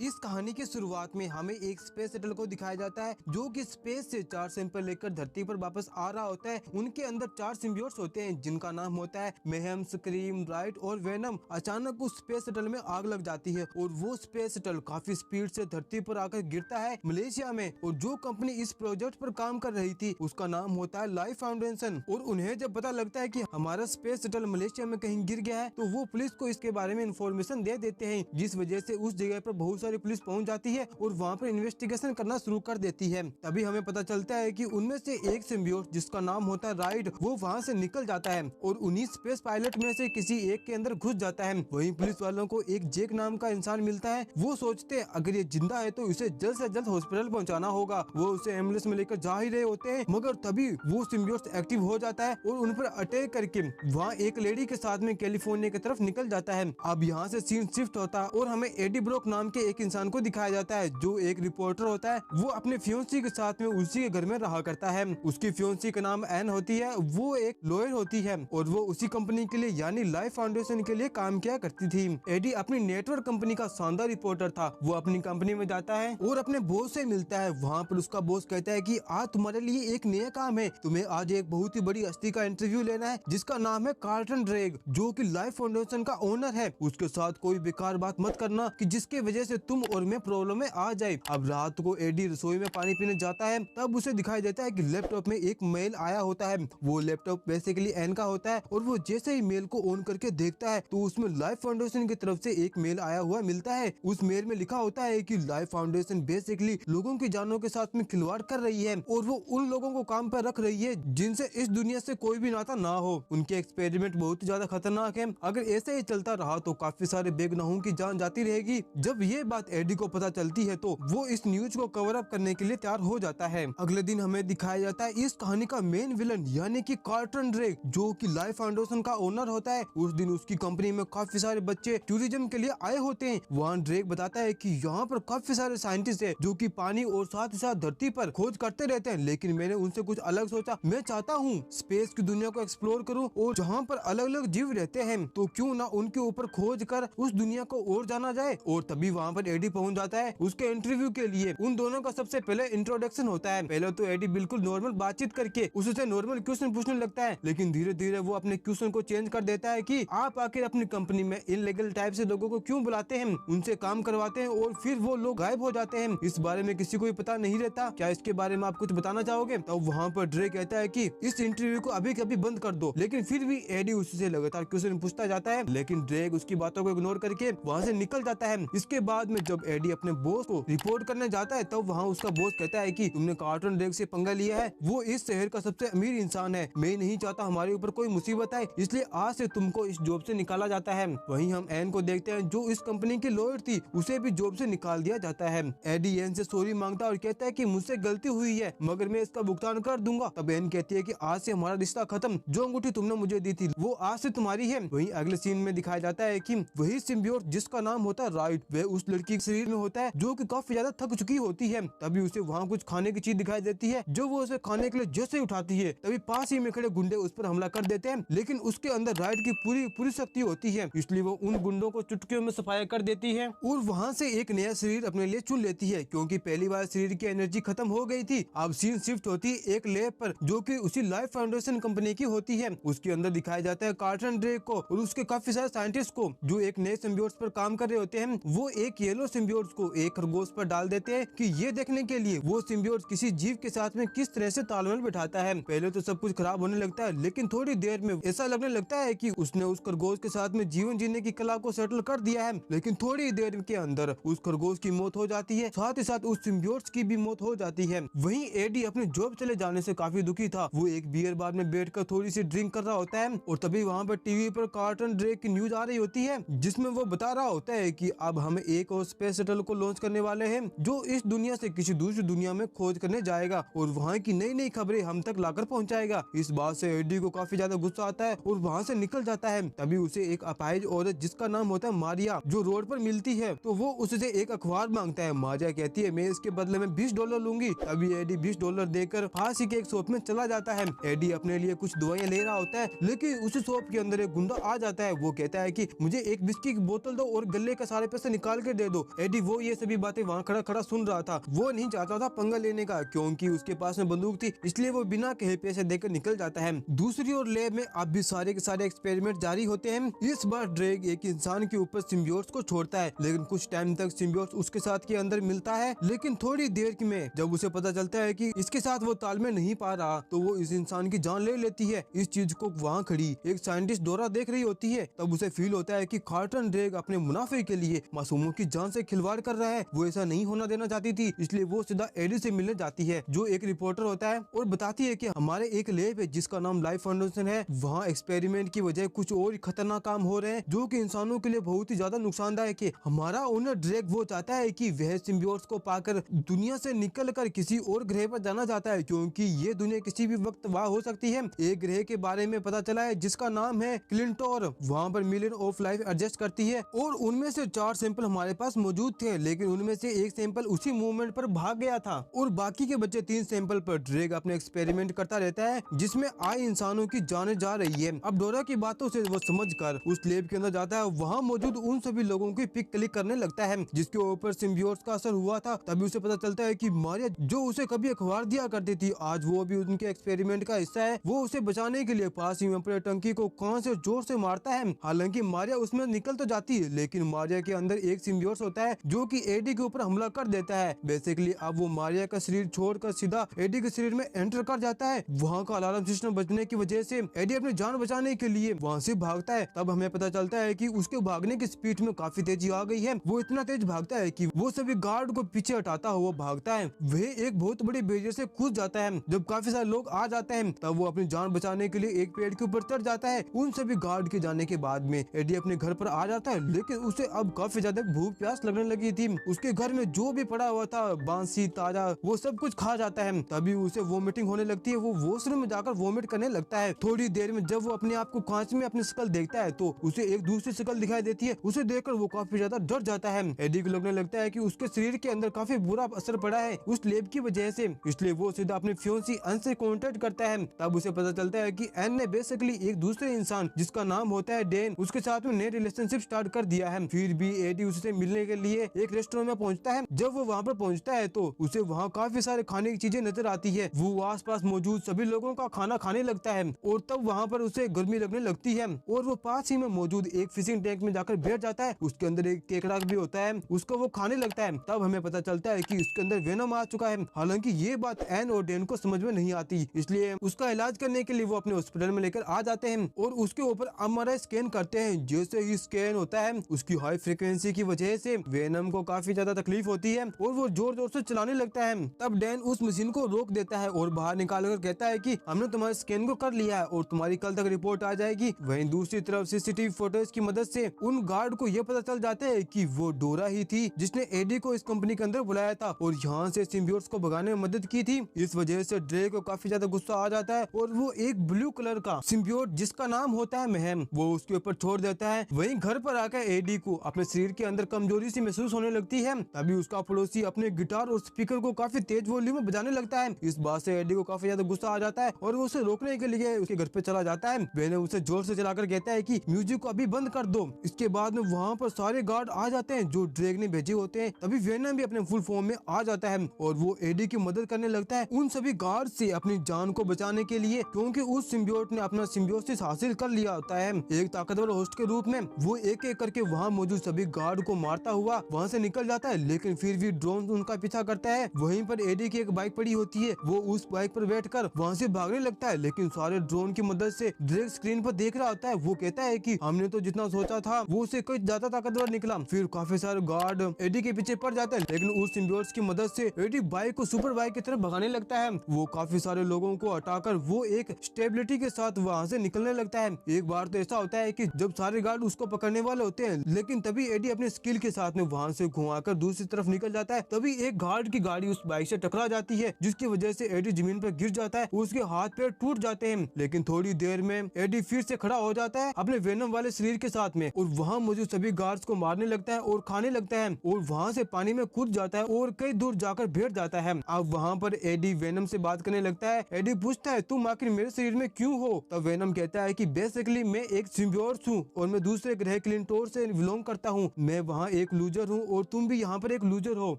इस कहानी की शुरुआत में हमें एक स्पेस शटल को दिखाया जाता है जो कि स्पेस से 4 सैंपल लेकर धरती पर वापस आ रहा होता है। उनके अंदर 4 सिम्बियोट्स होते हैं जिनका नाम होता है मेहम, स्क्रीम, राइट और वेनम। अचानक उस स्पेस शटल में आग लग जाती है और वो स्पेस शटल काफी स्पीड से धरती पर आकर गिरता है मलेशिया में। और जो कंपनी इस प्रोजेक्ट पर काम कर रही थी उसका नाम होता है लाइफ फाउंडेशन। और उन्हें जब पता लगता है कि हमारा स्पेस शटल मलेशिया में कहीं गिर गया है तो वो पुलिस को इसके बारे में इंफॉर्मेशन दे देते हैं, जिस वजह से उस जगह पर बहुत सारी पुलिस पहुंच जाती है और वहां पर इन्वेस्टिगेशन करना शुरू कर देती है। तभी हमें पता चलता है कि उनमें से एक सिम्बियोट जिसका नाम होता है राइड वो वहां से निकल जाता है और उन्हीं स्पेस पायलट में से किसी एक के अंदर घुस जाता है। वहीं पुलिस वालों को एक जेक नाम का इंसान मिलता है। वो सोचते हैं अगर ये जिंदा है तो इसे जल्द से जल्द हॉस्पिटल पहुंचाना होगा। वो उसे एम्बुलेंस में लेकर जा ही रहे होते हैं मगर तभी वो सिम्बियोट एक्टिव हो जाता है और उन पर अटैक करके वहाँ एक लेडी के साथ में कैलिफोर्निया की तरफ निकल जाता है। अब यहाँ से सीन शिफ्ट होता है और हमें एडी ब्रोक नाम के एक इंसान को दिखाया जाता है जो एक रिपोर्टर होता है। वो अपने फियोंसी के साथ में उसी के घर में रहा करता है। उसकी फियोंसी का नाम एन होती है, वो एक लॉयर होती है और वो उसी कंपनी के लिए यानी लाइफ फाउंडेशन के लिए काम किया करती थी। एडी अपनी नेटवर्क कंपनी का शानदार रिपोर्टर था। वो अपनी कंपनी में जाता है और अपने बॉस से मिलता है। वहाँ पर उसका बॉस कहता है कि आज तुम्हारे लिए एक नया काम है, तुम्हें आज एक बहुत ही बड़ी हस्ती का इंटरव्यू लेना है जिसका नाम है कार्टन ड्रेग जो कि लाइफ फाउंडेशन का ओनर है। उसके साथ कोई बेकार बात मत करना कि जिसके वजह से तुम और मैं प्रॉब्लम में आ जाए। अब रात को एडी रसोई में पानी पीने जाता है तब उसे दिखाई देता है कि लैपटॉप में एक मेल आया होता है। वो लैपटॉप बेसिकली एन का होता है और वो जैसे ही मेल को ऑन करके देखता है तो उसमें लाइफ फाउंडेशन की तरफ से एक मेल आया हुआ मिलता है। उस मेल में लिखा होता है कि लाइफ फाउंडेशन बेसिकली लोगों की जानों के साथ में खिलवाड़ कर रही है और वो उन लोगों को काम पर रख रही है जिनसे इस दुनिया से कोई भी नाता ना हो। उनके एक्सपेरिमेंट बहुत ज्यादा खतरनाक है, अगर ऐसे ही चलता रहा तो काफी सारे बेगुनाहों की जान जाती रहेगी। जब ये बात एडी को पता चलती है तो वो इस न्यूज को कवर अप करने के लिए तैयार हो जाता है। अगले दिन हमें दिखाया जाता है इस कहानी का मेन विलन यानी कि कार्टन ड्रेग जो कि लाइफ फाउंडेशन का ओनर होता है। उस दिन उसकी कंपनी में काफी सारे बच्चे टूरिज्म के लिए आए होते हैं। वहाँ ड्रेग बताता है कि यहाँ पर काफी सारे साइंटिस्ट है जो कि पानी और साथ ही साथ धरती पर खोज करते रहते हैं, लेकिन मैंने उनसे कुछ अलग सोचा। मैं चाहता हूँ स्पेस की दुनिया को एक्सप्लोर करूँ और जहाँ पर अलग अलग जीव रहते हैं तो क्यों ना उनके ऊपर खोज कर उस दुनिया को और जाना जाए। और तभी वहाँ पर एडी पहुँच जाता है उसके इंटरव्यू के लिए। उन दोनों का सबसे पहले इंट्रोडक्शन होता है। पहले तो एडी बिल्कुल नॉर्मल बातचीत करके उससे नॉर्मल क्वेश्चन पूछने लगता है, लेकिन धीरे धीरे वो अपने क्वेश्चन को चेंज कर देता है कि आप आखिर अपनी कंपनी में इनलीगल टाइप से लोगों को क्यों बुलाते हैं, उनसे काम करवाते हैं और फिर वो लोग गायब हो जाते हैं। इस बारे में किसी को भी पता नहीं रहता, क्या इसके बारे में आप कुछ बताना चाहोगे? तो वहाँ पर ड्रे कहता है कि इस इंटरव्यू को अभी कभी बंद कर दो, लेकिन फिर भी एडी उससे लगातार क्वेश्चन पूछता जाता है, लेकिन ड्रेग उसकी बातों को इग्नोर करके वहाँ से निकल जाता है। इसके बाद में जब एडी अपने बॉस को रिपोर्ट करने जाता है तब वहाँ उसका बॉस कहता है कि तुमने कार्टन ड्रेग से पंगा लिया है, वो इस शहर का सबसे अमीर इंसान है, मैं नहीं चाहता हमारे ऊपर कोई मुसीबत आए, इसलिए आज से तुमको इस जॉब से निकाला जाता है। वहीं हम एन को देखते हैं जो इस कंपनी की लॉयर थी, उसे भी जॉब से निकाल दिया जाता है। एडी एन से सॉरी मांगता है और कहता है कि मुझसे गलती हुई है मगर मैं इसका भुगतान कर दूंगा। तब एन कहती है कि आज से हमारा रिश्ता खत्म, जो अंगूठी तुमने मुझे दी थी वो आज से तुम्हारी है। वहीं अगले सीन में दिखाया जाता है कि वही सिम्बियोट जिसका नाम होता है राइट वह उस लड़की के शरीर में होता है जो कि काफी ज्यादा थक चुकी होती है। तभी उसे वहाँ कुछ खाने की चीज दिखाई देती है जो वो उसे खाने के लिए जैसे ही उठाती है तभी पास ही में खड़े गुंडे उस पर हमला कर देते हैं, लेकिन उसके अंदर राइट की पूरी शक्ति होती है, इसलिए वो उन गुंडों को चुटकियों में सफाया कर देती है और वहाँ से एक नया शरीर अपने लिए चुन लेती है क्योंकि पहली बार शरीर की एनर्जी खत्म हो गई थी। अब सीन शिफ्ट होती है एक लैब पर जो कि उसी लाइफ फाउंडेशन कंपनी की होती है। उसके अंदर दिखाया जाता है कार्टन ड्रेग को और उसके काफी सारे साइंटिस्ट को जो एक नए सिम्बियोट्स पर काम कर रहे होते हैं। वो एक येलो सिम्बियोट्स को एक खरगोश पर डाल देते हैं कि ये देखने के लिए वो सिम्बियोट्स किसी जीव के साथ में किस तरह से तालमेल बिठाता है। पहले तो सब कुछ खराब होने लगता है, लेकिन थोड़ी देर में ऐसा लगने लगता है कि उसने उस खरगोश के साथ में जीवन जीने की कला को सेटल कर दिया है, लेकिन थोड़ी देर के अंदर उस खरगोश की मौत हो जाती है, साथ ही साथ उस सिम्बियोट्स की भी मौत हो जाती है। वहीं एडी अपने जॉब चले जाने से काफी दुखी था। वो एक बियर बार में बैठकर थोड़ी सी ड्रिंक कर रहा होता है और तभी वहाँ पर टीवी पर कार्टन ड्रेग की न्यूज आ रही होती है जिसमें वो बता रहा होता है कि अब हम एक और स्पेस शटल को लॉन्च करने वाले हैं जो इस दुनिया से किसी दूसरी दुनिया में खोज करने जाएगा और वहाँ की नई नई खबरें हम तक लाकर पहुँचाएगा। इस बात से एडी को काफी ज्यादा गुस्सा आता है और वहाँ से निकल जाता है। तभी उसे एक अपाहिज औरत जिसका नाम होता है मारिया जो रोड पर मिलती है तो वो उससे एक अखबार मांगता है। मारिया कहती है मैं इसके बदले में $20 लूंगी। तभी एडी $20 देकर पास ही के एक शॉप में चला जाता है। एडी अपने लिए कुछ दवाइयाँ ले रहा होता है, लेकिन उस शॉप के अंदर एक गुंडा आ जाता है। वो कहता है कि मुझे एक विस्की की बोतल दो और गले का सारे पैसे निकाल के दे दे दो। एडी वो ये सभी बातें वहाँ खड़ा खड़ा सुन रहा था। वो नहीं चाहता था पंगा लेने का क्योंकि उसके पास में बंदूक थी, इसलिए वो बिना कहे पैसे देकर निकल जाता है। दूसरी ओर लैब में अब भी सारे के सारे एक्सपेरिमेंट जारी होते हैं। इस बार ड्रेग एक इंसान के ऊपर सिम्बियोट्स को छोड़ता है, लेकिन कुछ टाइम तक सिम्बियोट्स उसके साथ के अंदर मिलता है। लेकिन थोड़ी देर में जब उसे पता चलता है कि इसके साथ वो तालमेल नहीं पा रहा, तो वो इस इंसान की जान ले लेती है। इस चीज को वहाँ खड़ी एक साइंटिस्ट डोरा देख रही होती है। तब उसे फील होता है कि कार्टन ड्रेग अपने मुनाफे के लिए मासूमों की जान से खिलवाड़ कर रहा है। वो ऐसा नहीं होना देना चाहती थी, इसलिए वो सीधा एडी से मिलने जाती है, जो एक रिपोर्टर होता है, और बताती है कि हमारे एक लैब है जिसका नाम लाइफ फाउंडेशन है। वहाँ एक्सपेरिमेंट की वजह कुछ और खतरनाक काम हो रहे हैं जो कि इंसानों के लिए बहुत ही ज्यादा नुकसानदायक है। हमारा ओनर ड्रेग वो चाहता है कि वह सिम्बियोट्स को पाकर दुनिया से निकलकर किसी और ग्रह पर जाना चाहता है, क्योंकि ये दुनिया किसी भी वक्त वहाँ हो सकती है। एक ग्रह के बारे में पता चला है जिसका नाम है क्लिंटोर। वहाँ पर मिलियन ऑफ लाइफ एडजस्ट करती है और उनमें से 4 सैंपल हमारे पास मौजूद थे, लेकिन उनमें से एक सैंपल उसी मूवमेंट पर भाग गया था और बाकी के बचे 3 सैंपल पर ड्रेग अपने एक्सपेरिमेंट करता रहता है जिसमें आए इंसानों की जाने जा रही है। अब डोरा की बातों से वो समझकर उस लैब के अंदर जाता है। वहाँ मौजूद उन सभी लोगों की पिक क्लिक करने लगता है जिसके ऊपर सिम्बियोट्स का असर हुआ था। तभी उसे पता चलता है कि मारिया जो उसे कभी अखबार दिया करती थी, आज वो भी उनके एक्सपेरिमेंट का हिस्सा है। वो उसे बचाने के लिए पास ही में अपने टंकी को कान से जोर से मारता है। हालांकि मारिया उसमें निकल तो जाती है, लेकिन मारिया के अंदर एक सिम्बियोट्स होता है जो कि एडी के ऊपर हमला कर देता है। बेसिकली अब वो मारिया का शरीर छोड़कर सीधा एडी के शरीर में एंटर कर जाता है। वहाँ का अलार्म सिस्टम बजने की वजह से एडी अपनी जान बचाने के लिए वहाँ से भागता है। तब हमें पता चलता है कि उसके भागने की स्पीड में काफी तेजी आ गई है। वो इतना तेज भागता है कि वो सभी गार्ड को पीछे हटाता हुआ भागता है। वह एक बहुत बड़ी बैरियर से कूद जाता है। जब काफी सारे लोग आ जाते हैं तब वो अपनी जान बचाने के लिए एक पेड़ के ऊपर चढ़ जाता है। उन सभी गार्ड के जाने के बाद में एडी अपने घर पर आ जाता है, लेकिन उसे अब काफी ज्यादा भूख प्यास लगने लगी थी। उसके घर में जो भी पड़ा हुआ था बांसी ताजा वो सब कुछ खा जाता है। तभी उसे वोमिटिंग होने लगती है। वो वॉशरूम में जाकर वोमिट करने लगता है। थोड़ी देर में जब वो अपने आप को कांच में अपनी शकल देखता है तो उसे एक दूसरी शकल दिखाई देती है। उसे देखकर वो काफी ज्यादा डर जाता है। एडी को लगने लगता है कि उसके शरीर के अंदर काफी बुरा असर पड़ा है उस लैब की वजह से, इसलिए वो सीधा अपने फ्योंसी एन से कांटेक्ट करता है। तब उसे पता चलता है कि एन ने बेसिकली एक दूसरे इंसान जिसका नाम होता है डैन उसके साथ में नए रिलेशनशिप स्टार्ट कर दिया है। फिर भी एडी उससे मिलने के लिए एक रेस्टोरेंट में पहुंचता है। जब वो वहाँ पर पहुंचता है तो उसे वहाँ काफी सारे खाने की चीजें नजर आती है। वो आसपास मौजूद सभी लोगों का खाना खाने लगता है और तब वहाँ पर उसे गर्मी लगने लगती है और वो पास ही में मौजूद एक फिशिंग टैंक में जाकर बैठ जाता है। उसके अंदर एक केकड़ा भी होता है, उसको वो खाने लगता है। तब हमें पता चलता है कि उसके अंदर वेनम आ चुका है। हालांकि ये बात एन और डैन को समझ में नहीं आती, इसलिए उसका इलाज करने के लिए वो अपने हॉस्पिटल में लेकर आ जाते हैं और उसके ऊपर एमआरआई स्कैन करते हैं। जैसे ही स्कैन होता है उसकी हाई फ्रिक्वेंसी की वजह से वेनम को काफी ज्यादा तकलीफ होती है और वो जोर जोर से चलाने लगता है। तब डैन उस मशीन को रोक देता है और बाहर निकाल कर कहता है कि हमने तुम्हारे स्कैन को कर लिया है और तुम्हारी कल तक रिपोर्ट आ जाएगी। वहीं दूसरी तरफ सीसीटीवी फुटेज की मदद से उन गार्ड को यह पता चल जाता है कि वो डोरा ही थी जिसने एडी को इस कंपनी के अंदर बुलाया था और यहाँ से सिम्बियोट्स को भगाने में मदद की थी। इस वजह से ड्रे को काफी ज्यादा गुस्सा आ जाता है और वो एक ब्लू कलर का सिम्बियोट जिसका नाम होता है महम वो उसके ऊपर छोड़ देता है। वहीं घर पर आकर एडी को अपने शरीर के अंदर कमजोरी सी महसूस होने लगती है। तभी उसका पड़ोसी अपने गिटार और स्पीकर को काफी तेज वॉल्यूम में बजाने लगता है। इस बात से एडी को काफी ज्यादा गुस्सा आ जाता है और वो उसे रोकने के लिए उसके घर पे चला जाता है। वेनम उसे जोर से चलाकर कहता है कि म्यूजिक को अभी बंद कर दो। इसके बाद में वहाँ पर सारे गार्ड आ जाते हैं जो ड्रेग ने भेजे होते हैं। तभी वेनम भी अपने फुल फॉर्म में आ जाता है और वो एडी की मदद करने लगता है उन सभी गार्ड से अपनी जान को बचाने के लिए, क्योंकि उस सिम्बियोट ने अपना सिम्बियोसिस हासिल कर लिया होता है। एक ताकतवर होस्ट के रूप में वो एक एक करके वहाँ मौजूद सभी गार्ड को मारता हुआ वहाँ से निकल जाता है, लेकिन फिर भी ड्रोन उनका पीछा करता है। वहीं पर एडी की एक बाइक पड़ी होती है, वो उस बाइक पर बैठकर वहाँ से भागने लगता है, लेकिन सारे ड्रोन की मदद से ड्रेग स्क्रीन पर देख रहा होता है। वो कहता है कि हमने तो जितना सोचा था वो उससे कुछ ज्यादा ताकतवर निकला। फिर काफी सारे गार्ड एडी के पीछे पड़ जाते हैं, लेकिन उस सिम्बियोट्स की मदद से एडी बाइक को सुपर बाइक की तरफ भगाने लगता है। वो काफी सारे लोगों को हटाकर वो एक स्टेबिलिटी के साथ वहाँ से निकलने लगता है। एक बार तो ऐसा होता है कि जब सारे गार्ड उसको पकड़ने वाले होते हैं, लेकिन तभी एडी अपने स्किल के साथ में वहाँ से घुमाकर दूसरी तरफ निकल जाता है। तभी एक गार्ड की गाड़ी उस बाइक से टकरा जाती है, जिसकी वजह से एडी जमीन पर गिर जाता है। उसके हाथ पैर टूट जाते हैं, लेकिन थोड़ी देर में एडी फिर से खड़ा हो जाता है अपने वेनम वाले शरीर के साथ में और वहाँ मौजूद सभी गार्ड्स को मारने लगता है और खाने लगता है और वहाँ से पानी में कूद जाता है और कई दूर जाकर बैठ जाता है। अब वहाँ पर एडी वेनम से बात करने लगता है। एडी पूछता है तुम आखिर मेरे शरीर में क्यों हो? तब वेनम कहता है कि बेसिकली मैं एक सिम्बियोट्स हूँ और मैं दूसरे ग्रह क्लिंटोर से बिलोंग करता हूँ। मैं वहाँ एक लूजर हूँ और तुम भी यहाँ पर एक लूजर हो,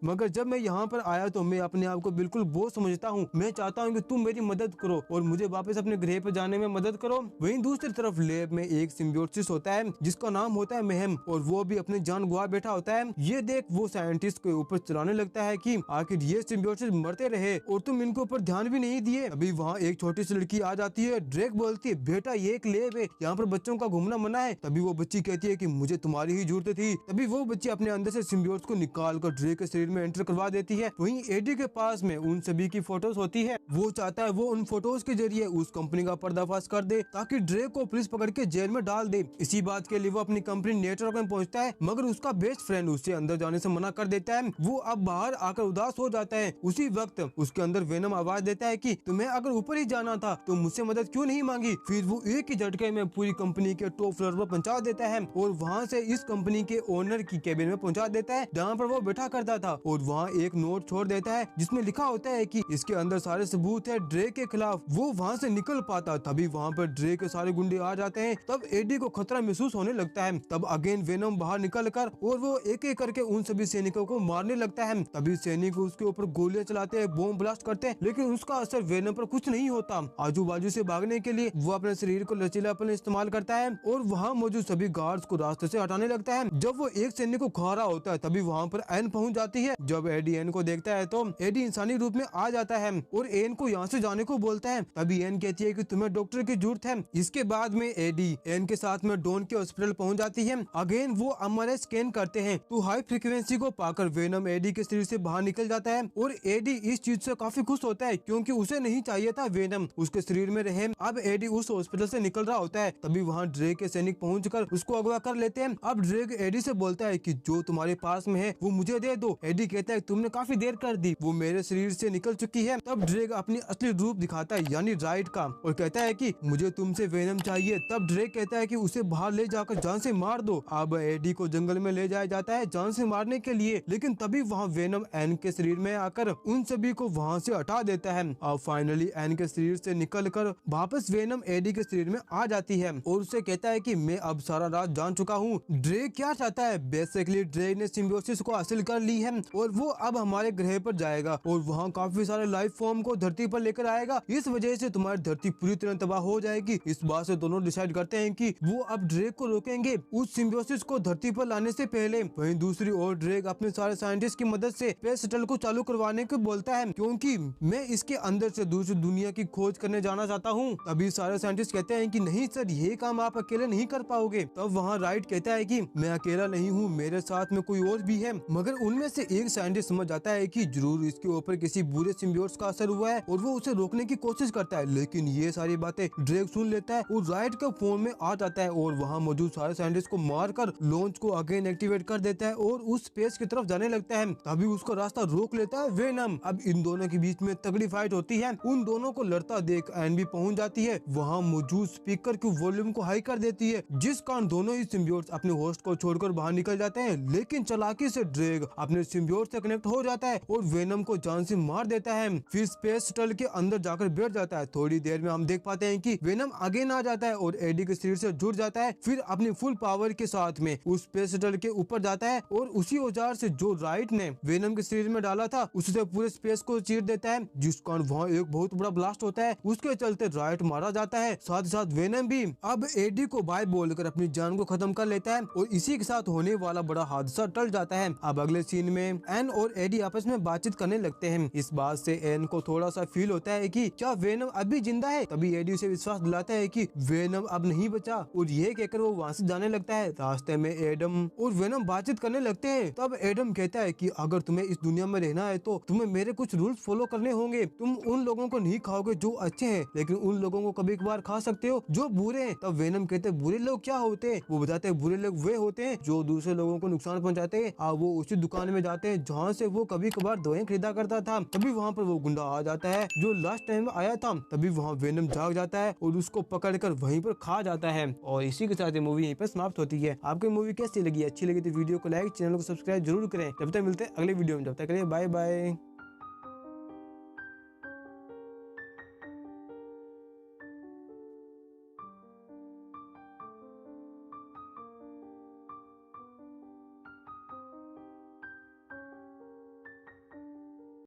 मगर जब मैं यहाँ पर आया तो मैं अपने आप को बिल्कुल बोझ समझता हूँ। मैं चाहता हूँ कि तुम मेरी मदद करो और मुझे वापस अपने ग्रह पर जाने में मदद करो। वहीं दूसरी तरफ लैब में एक सिम्बियोसिस होता है जिसका नाम होता है मेहम, और वो भी अपनी जान गवा बैठा होता है। ये देख वो साइंटिस्ट के ऊपर चलाने लगता है कि आखिर ये सिम्बियोसिस मरते रहे और तुम इनके ऊपर ध्यान भी नहीं दिए। अभी वहाँ एक छोटी सी लड़की आ जाती है। ड्रेक बोलती है, बेटा ये एक लैब है, यहाँ पर बच्चों का घूमना मना है। तभी वो बच्ची कहती है कि मुझे तुम्हारी ही जरूरत थी। तभी वो बच्ची अपने अंदर से सिम्बियोट को निकाल कर ड्रेक के शरीर में एंटर करवा देती है। वहीं एडी के पास में उन सभी की फोटोज होती है। वो चाहता है वो उन फोटोज के जरिए उस कंपनी का पर्दाफाश कर दे ताकि ड्रेक को पुलिस पकड़ के जेल में डाल दे। इसी बात के लिए वो अपनी कंपनी नेटवर्क में पहुंचता है, मगर उसका बेस्ट फ्रेंड उससे अंदर जाने से मना कर देता है। वो अब बाहर आकर उदास हो जाता है। उसी वक्त उसके अंदर वेनम आवाज देता है कि तुम्हें अगर ऊपर ही जाना था तो मुझसे मदद क्यों नहीं मांगी। फिर वो एक ही झटके में पूरी कंपनी के टॉप फ्लोर पर पहुंचा देता है और वहाँ से इस कंपनी के ओनर की केबिन में पहुंचा देता है जहाँ पर वो बैठा करता था, और वहाँ एक नोट छोड़ देता है जिसमें लिखा होता है कि इसके अंदर सारे सबूत है ड्रेक के खिलाफ। वो वहाँ से निकल पाता, तभी वहाँ पर ड्रेक के सारे गुंडे आ जाते हैं। तब एडी को खतरा महसूस होने लगता है। तब अगेन वेनम बाहर निकल कर और वो एक एक करके उन सभी सैनिकों को मारने लगता है। तभी सैनिक उसके ऊपर गोलियां चलाते हैं, बॉम्ब ब्लास्ट करते हैं, लेकिन उसका असर वेनम पर कुछ नहीं होता। आजू बाजू से भागने के लिए वो अपने शरीर को लचीलापन इस्तेमाल करता है और वहाँ मौजूद सभी गार्ड्स को रास्ते से हटाने लगता है। जब वो एक सैनिक को खा रहा होता है तभी वहाँ पर एन पहुँच जाती है। जब एडी एन को देखता है तो एडी इंसानी रूप में आ जाता है और एन को यहाँ से जाने को बोलता है। तभी एन कहती है कि तुम्हें डॉक्टर की जरूरत है। इसके बाद में एडी एन के साथ में डॉन के हॉस्पिटल पहुँच जाती है। अगेन वो एमआरआई स्कैन करते हैं तो हाई फ्रीक्वेंसी को पाकर वेनम एडी के शरीर से बाहर निकल जाता है और एडी इस चीज से काफी खुश होता है क्योंकि उसे नहीं चाहिए था वेनम उसके शरीर में रहे। अब एडी उस हॉस्पिटल से निकल रहा होता है। तभी वहाँ ड्रेक के सैनिक पहुंचकर उसको अगवा कर लेते हैं। अब ड्रेक एडी से बोलता है कि जो तुम्हारे पास में है वो मुझे दे दो। एडी कहता है तुमने काफी देर कर दी, वो मेरे शरीर से निकल चुकी है। तब ड्रेक अपनी असली रूप दिखाता है यानी राइट का और कहता है कि मुझे तुमसे वेनम चाहिए। तब ड्रेक कहता है कि उसे बाहर ले जाकर जान से मार दो। अब एडी को जंगल में ले जाया जाता है जान से मारने के लिए, लेकिन तभी वहाँ वेनम एन के शरीर में आकर उन सभी को वहाँ से हटा देता है। अब फाइनली एन के शरीर से निकलकर वापस वेनम एडी के शरीर में आ जाती है और उसे कहता है कि मैं अब सारा राज जान चुका हूँ। ड्रेक क्या चाहता है, बेसिकली ड्रेक ने सिम्बियोसिस को हासिल कर ली है और वो अब हमारे ग्रह पर जाएगा और वहाँ काफी सारे लाइफ फॉर्म को धरती पर लेकर आएगा। इस वजह से तुम्हारी धरती पूरी तरह तबाह हो जाएगी। इस बात से दोनों डिसाइड करते हैं कि वो अब ड्रेक को रोकेंगे उस सिम्बियोसिस को धरती पर लाने से पहले। वहीं दूसरी ओर ड्रेक अपने सारे साइंटिस्ट की मदद से स्पेस शटल को चालू करवाने को बोलता है क्योंकि मैं इसके अंदर से दूसरी दुनिया की खोज करने जाना चाहता हूँ। तभी सारे साइंटिस्ट कहते हैं कि नहीं सर, ये काम आप अकेले नहीं कर पाओगे। तब वहाँ राइट कहता है कि मैं अकेला नहीं हूँ, मेरे साथ में कोई और भी है। मगर उनमें से एक साइंटिस्ट समझ जाता है कि जरूर इसके ऊपर किसी बुरे सिम्बियोट्स का असर हुआ है और वो उसे रोकने की कोशिश करता है। लेकिन ये सारी बातें ड्रेक सुन लेता है और राइट के फोन में आ जाता है और वहाँ मौजूद सारे साइंटिस्ट को मारकर लॉन्च को अगेन एक्टिवेट कर देता है और उस स्पेस की तरफ जाने लगता है। तभी उसका रास्ता रोक लेता है वेनम। अब इन दोनों के बीच में तगड़ी फाइट होती है। उन दोनों को लड़ता देख एन भी पहुंच जाती है। वहाँ मौजूद स्पीकर की वॉल्यूम को हाई कर देती है जिस कारण दोनों ही सिम्बियोट्स अपने होस्ट को छोड़कर बाहर निकल जाते हैं। लेकिन चालाकी से ड्रेक अपने सिम्बियोट से कनेक्ट हो जाता है और वेनम को जान से मार देता है। फिर स्पेस शटल के अंदर जाकर बैठ जाता है। थोड़ी देर में हम देख पाते हैं कि वेनम अगेन आ जाता है और एडी के शरीर से जुड़ जाता है। फिर अपनी फुल पावर के साथ में उस स्पेस शटल के ऊपर जाता है और उसी औजार से जो राइट ने वेनम के शरीर में डाला था उससे पूरे स्पेस को चीर देता है, जिस कारण वहाँ एक बहुत बड़ा ब्लास्ट होता है। उसके चलते राइट मारा जाता है, साथ ही साथ वेनम भी अब एडी को बाय बोलकर अपनी जान को खत्म कर लेता है और इसी के साथ होने वाला बड़ा हादसा टल जाता है। अब अगले सीन में एन और एडी आपस में बातचीत करने लगते हैं। इस बात से एन को थोड़ा सा फील होता है कि क्या वेनम अभी जिंदा है। तभी एडी उसे विश्वास दिलाता है कि वेनम अब नहीं बचा और ये कहकर वो वहाँ से जाने लगता है। रास्ते में एडम और वेनम बातचीत करने लगते हैं। तब एडम कहता है कि अगर तुम्हें इस दुनिया में रहना है तो तुम्हें मेरे कुछ रूल्स फॉलो करने होंगे। तुम उन लोगों को नहीं खाओगे जो अच्छे हैं, लेकिन उन लोगों को कभी कभार खा सकते हो जो बुरे हैं। तब वेनम कहते हैं बुरे लोग क्या होते हैं। वो बताते हैं बुरे लोग वे होते हैं जो दूसरे लोगों को नुकसान पहुंचाते हैं। वो उसी दुकान में जाते हैं जहाँ से वो कभी कभार दवाएं खरीदा करता था। तभी वहाँ पर वो गुंडा आ जाता है जो लास्ट टाइम आया था। तभी वहाँ वेनम जाग जाता है और उसको पकड़कर वहीं पर खा जाता है। और इसी के साथ ये मूवी यहीं पर समाप्त होती है। आपको मूवी कैसी लगी? अच्छी लगी तो वीडियो को लाइक, चैनल को सब्सक्राइब जरूर करें। जब तक मिलते हैं अगले वीडियो में, जब तक के लिए बाय बाय।